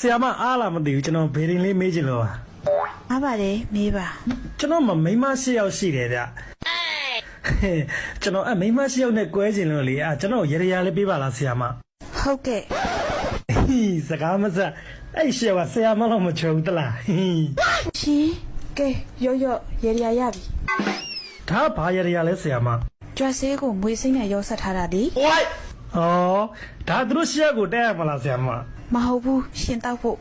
ဆရာမအားလာမသိဘူးကျွန်တော်ဘေရင်လေးမေးချင်လို့ပါ အားပါတယ်မေးပါ ကျွန်တော်မမိန်းမရှိယောက်ရှိတယ်ဗျကျွန်တော်မိန်းမရှိယောက်နဲ့ကွဲချင်လို့လေကျွန်တော်ရရလေးပေးပါလားဆရာမ ဟုတ်ကဲ့ စကားမစအဲ့ရှေ့ကဆရာမလို့မချုံတလား ရှင်ကဲရော့ရော့ရေရရပြီ ဒါဘာရရလဲဆရာမ ကြွက်ဆေးကိုမွေးစိမ့်နဲ့ရောဆက်ထားတာဒီ ဩဒါသူတို့ရှေ့ကိုတက်ရမလားဆရာမ မဟုတ်ဘူးရှင်တောက်ဖို့